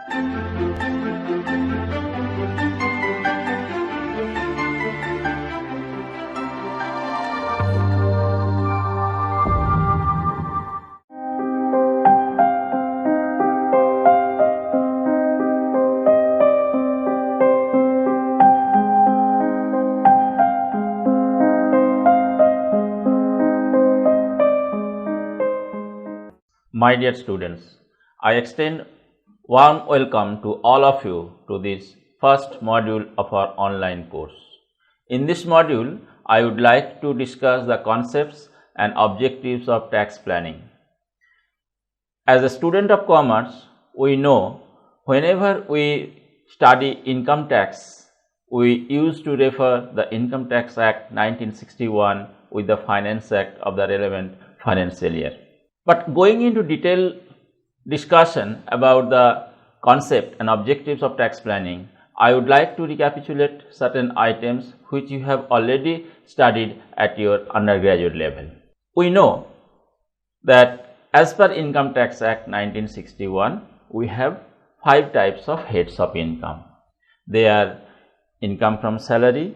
My dear students, I extend warm welcome to all of you to this first module of our online course. In this module, I would like to discuss the concepts and objectives of tax planning. As a student of commerce, we know whenever we study income tax, we used to refer the Income Tax Act 1961 with the Finance Act of the relevant financial year. But going into detailed discussion about the concept and objectives of tax planning, I would like to recapitulate certain items which you have already studied at your undergraduate level. We know that as per Income Tax Act 1961, we have 5 types of heads of income. They are income from salary,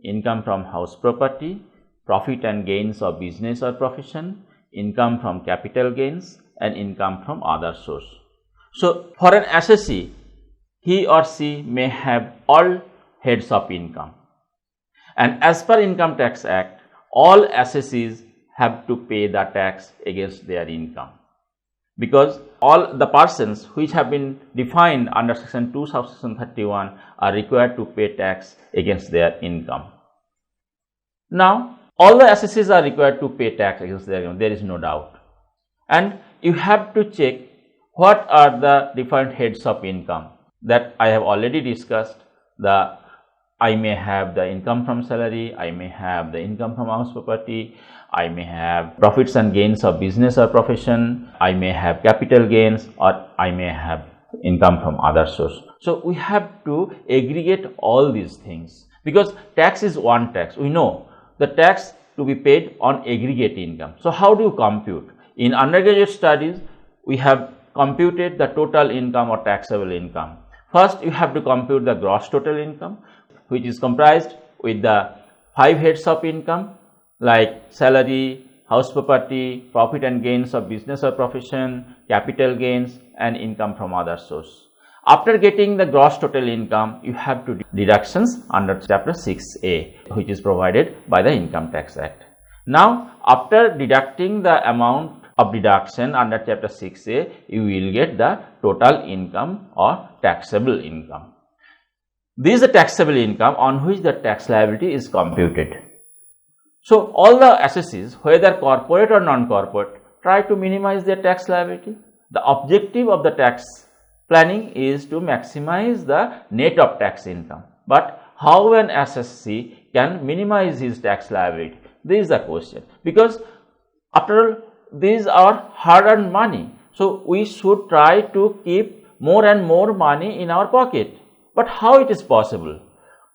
income from house property, profit and gains of business or profession, income from capital gains, and income from other source. So, for an assessee, he or she may have all heads of income, and as per Income Tax Act, all assessees have to pay the tax against their income, because all the persons which have been defined under section 2 subsection 31 are required to pay tax against their income. Now, all the assessees are required to pay tax against their income, there is no doubt, and you have to check what are the different heads of income that I have already discussed. I may have the income from salary, I may have the income from house property, I may have profits and gains of business or profession, I may have capital gains, or I may have income from other source. So, we have to aggregate all these things, because tax is one tax. We know the tax to be paid on aggregate income. So, how do you compute? In undergraduate studies, we have computed the total income or taxable income. First, you have to compute the gross total income, which is comprised with the 5 heads of income like salary, house property, profit and gains of business or profession, capital gains, and income from other source. After getting the gross total income, you have to do deductions under chapter 6A, which is provided by the Income Tax Act. Now, after deducting the amount of deduction under chapter 6A, you will get the total income or taxable income. This is the taxable income on which the tax liability is computed. So, all the assessees, whether corporate or non-corporate, try to minimize their tax liability. The objective of the tax planning is to maximize the net of tax income. But how an assessee can minimize his tax liability? This is the question, because after all, these are hard-earned money. So, we should try to keep more and more money in our pocket. But how it is possible?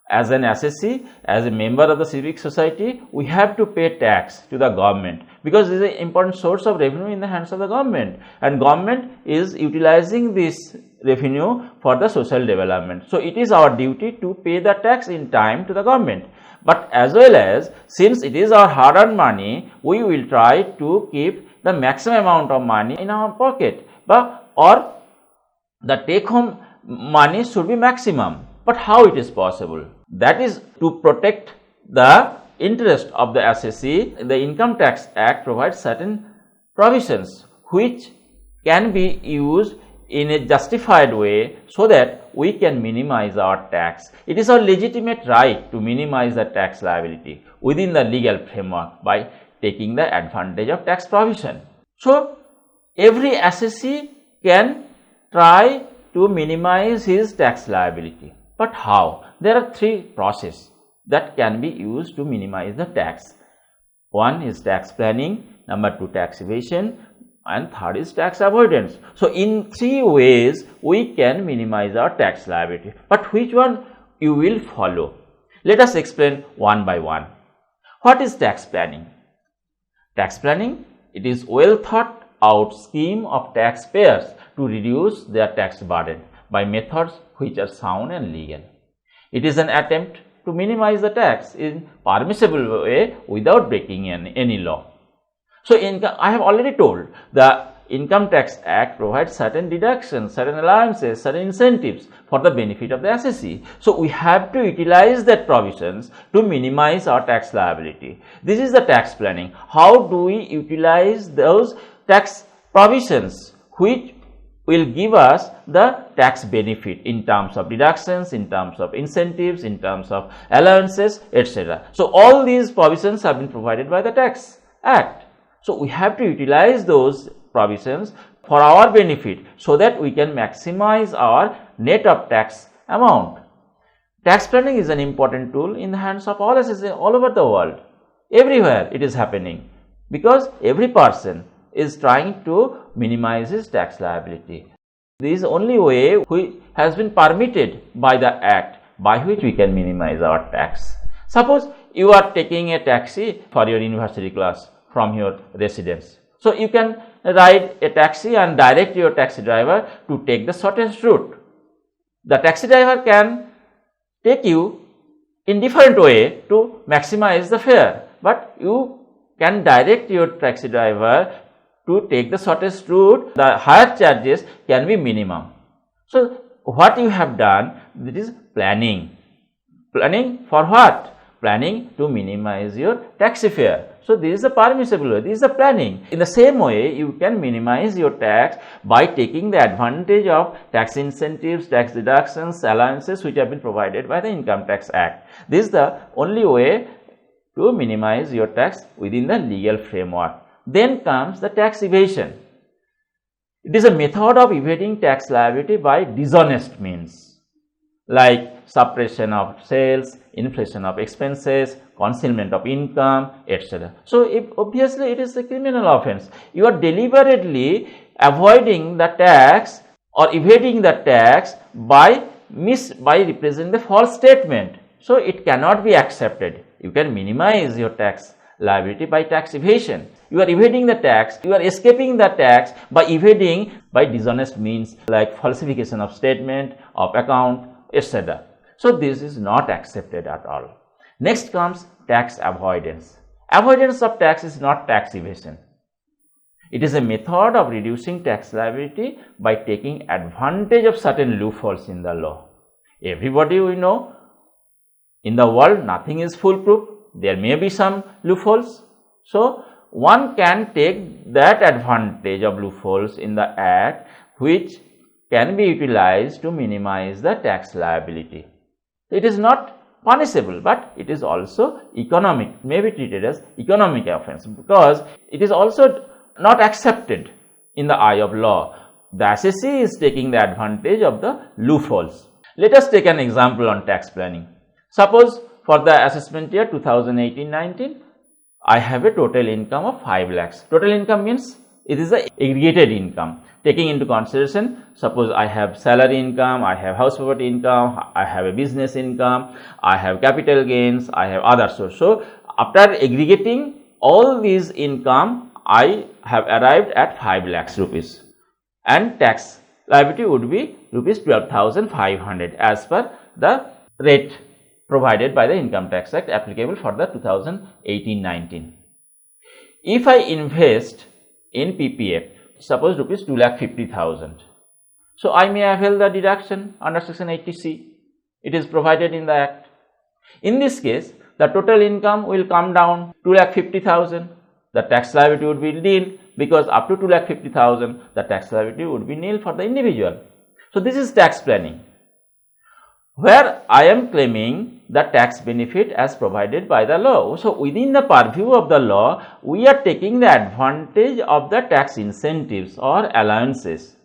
As an assessee, as a member of the civic society, we have to pay tax to the government, because this is an important source of revenue in the hands of the government, and government is utilizing this revenue for the social development. So, it is our duty to pay the tax in time to the government. But as well as, since it is our hard-earned money, we will try to keep the maximum amount of money in our pocket, or the take-home money should be maximum. But how it is possible? That is to protect the interest of the assessee. The Income Tax Act provides certain provisions which can be used in a justified way, so that we can minimize our tax. It is our legitimate right to minimize the tax liability within the legal framework by taking the advantage of tax provision. So, every assessee can try to minimize his tax liability. But how? There are 3 processes that can be used to minimize the tax. One is tax planning, number 2 tax evasion, and third is tax avoidance. So, in 3 ways we can minimize our tax liability. But which one you will follow? Let us explain one by one. What is tax planning? Tax planning, it is well thought out scheme of taxpayers to reduce their tax burden by methods which are sound and legal. It is an attempt to minimize the tax in permissible way without breaking any law. So, I have already told the Income Tax Act provides certain deductions, certain allowances, certain incentives for the benefit of the assessee. So, we have to utilize that provisions to minimize our tax liability. This is the tax planning. How do we utilize those tax provisions which will give us the tax benefit in terms of deductions, in terms of incentives, in terms of allowances, etc. So, all these provisions have been provided by the Tax Act. So, we have to utilize those provisions for our benefit so that we can maximize our net of tax amount. Tax planning is an important tool in the hands of all assessors all over the world. Everywhere it is happening because every person is trying to minimize his tax liability. This is the only way which has been permitted by the Act by which we can minimize our tax. Suppose you are taking a taxi for your university class from your residence. So, you can ride a taxi and direct your taxi driver to take the shortest route. The taxi driver can take you in different way to maximize the fare, but you can direct your taxi driver to take the shortest route. The higher charges can be minimum. So, what you have done, that is planning. Planning for what? Planning to minimize your taxi fare. So, this is the permissible way, this is the planning. In the same way, you can minimize your tax by taking the advantage of tax incentives, tax deductions, allowances which have been provided by the Income Tax Act. This is the only way to minimize your tax within the legal framework. Then comes the tax evasion. It is a method of evading tax liability by dishonest means like suppression of sales, inflation of expenses, concealment of income, etc. So, obviously it is a criminal offense. You are deliberately avoiding the tax or evading the tax by representing the false statement. So, it cannot be accepted. You can minimize your tax liability by tax evasion. You are evading the tax, you are escaping the tax by evading by dishonest means like falsification of statement, of account, etc. So, this is not accepted at all. Next comes tax avoidance. Avoidance of tax is not tax evasion. It is a method of reducing tax liability by taking advantage of certain loopholes in the law. Everybody we know, in the world nothing is foolproof. There may be some loopholes. So, one can take that advantage of loopholes in the Act which can be utilized to minimize the tax liability. It is not punishable, but it is also economic, may be treated as economic offense because it is also not accepted in the eye of law. The assessee is taking the advantage of the loopholes. Let us take an example on tax planning. Suppose for the assessment year 2018-19, I have a total income of 5 lakhs. Total income means it is the aggregated income. Taking into consideration, suppose I have salary income, I have house property income, I have a business income, I have capital gains, I have other source. So, after aggregating all these income, I have arrived at 5 lakhs rupees and tax liability would be rupees 12,500 as per the rate provided by the Income Tax Act applicable for the 2018-19. If I invest in PPF, suppose rupees 2,50,000. So, I may avail the deduction under section 80C. It is provided in the Act. In this case, the total income will come down 2,50,000. The tax liability would be nil because up to 2,50,000, the tax liability would be nil for the individual. So, this is tax planning, where I am claiming the tax benefit as provided by the law. So, within the purview of the law, we are taking the advantage of the tax incentives or allowances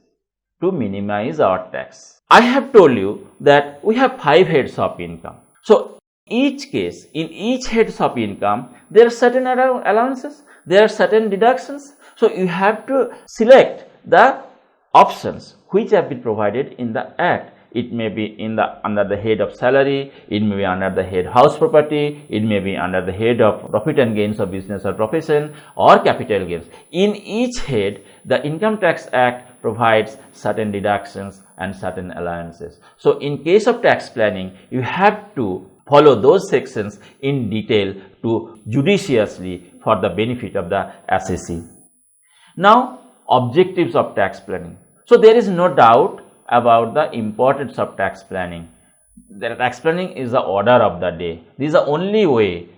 to minimize our tax. I have told you that we have 5 heads of income. So, each case, in each heads of income, there are certain allowances, there are certain deductions. So, you have to select the options which have been provided in the Act. it may be under the head of salary, it may be under the head house property, it may be under the head of profit and gains of business or profession, or capital gains. In each head, the Income Tax Act provides certain deductions and certain allowances. So in case of tax planning, you have to follow those sections in detail to judiciously for the benefit of the assessee. Now, objectives of tax planning. So there is no doubt about the importance of tax planning. The tax planning is the order of the day. This is the only way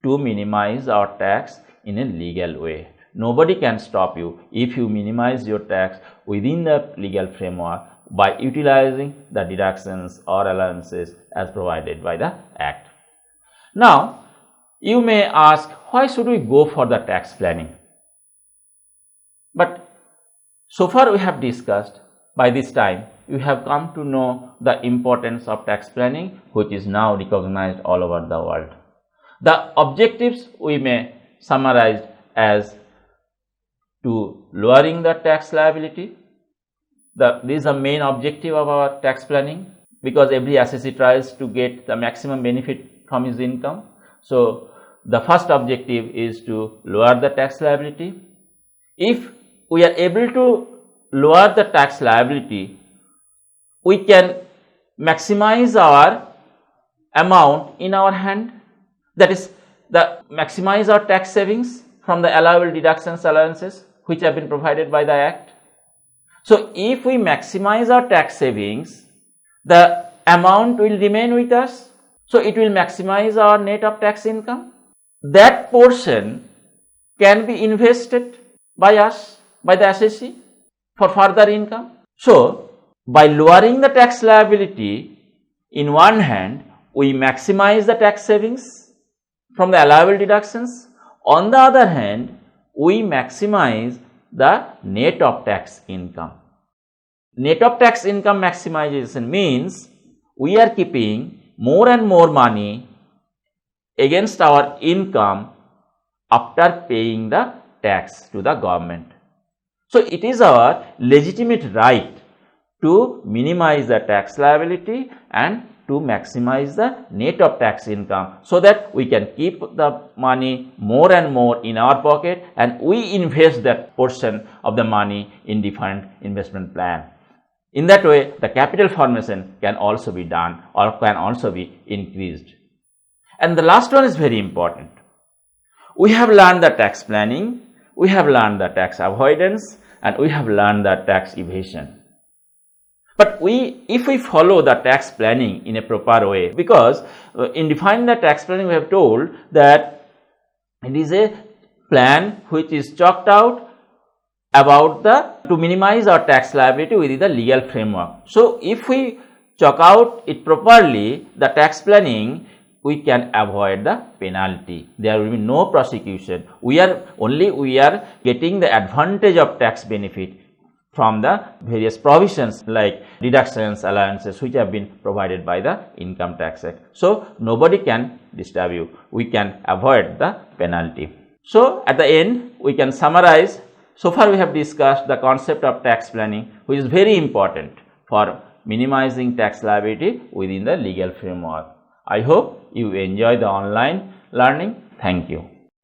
to minimize our tax in a legal way. Nobody can stop you if you minimize your tax within the legal framework by utilizing the deductions or allowances as provided by the Act. Now, you may ask, why should we go for the tax planning? But so far we have discussed, by this time you have come to know the importance of tax planning, which is now recognized all over the world. The objectives we may summarize as to lowering the tax liability. This is the main objective of our tax planning, because every assessee tries to get the maximum benefit from his income. So the first objective is to lower the tax liability. If we are able to lower the tax liability, we can maximize our amount in our hand, that is, maximize our tax savings from the allowable deductions allowances which have been provided by the Act. So if we maximize our tax savings, the amount will remain with us, so it will maximize our net of tax income. That portion can be invested by us, by the assessee, for further income. So by lowering the tax liability, in one hand we maximize the tax savings from the allowable deductions, on the other hand we maximize the net of tax income. Net of tax income maximization means we are keeping more and more money against our income after paying the tax to the government. So it is our legitimate right to minimize the tax liability and to maximize the net of tax income, so that we can keep the money more and more in our pocket and we invest that portion of the money in different investment plan. In that way, the capital formation can also be done or can also be increased. And the last one is very important. We have learned the tax planning, we have learned the tax avoidance, and we have learned the tax evasion. But if we follow the tax planning in a proper way, because in defining the tax planning we have told that it is a plan which is chalked out about to minimize our tax liability within the legal framework. So if we chalk out it properly, the tax planning, we can avoid the penalty. There will be no prosecution. We are getting the advantage of tax benefit from the various provisions like deductions, allowances which have been provided by the Income Tax Act. So nobody can disturb you. We can avoid the penalty. So at the end we can summarize. So far we have discussed the concept of tax planning, which is very important for minimizing tax liability within the legal framework. I hope you enjoy the online learning. Thank you.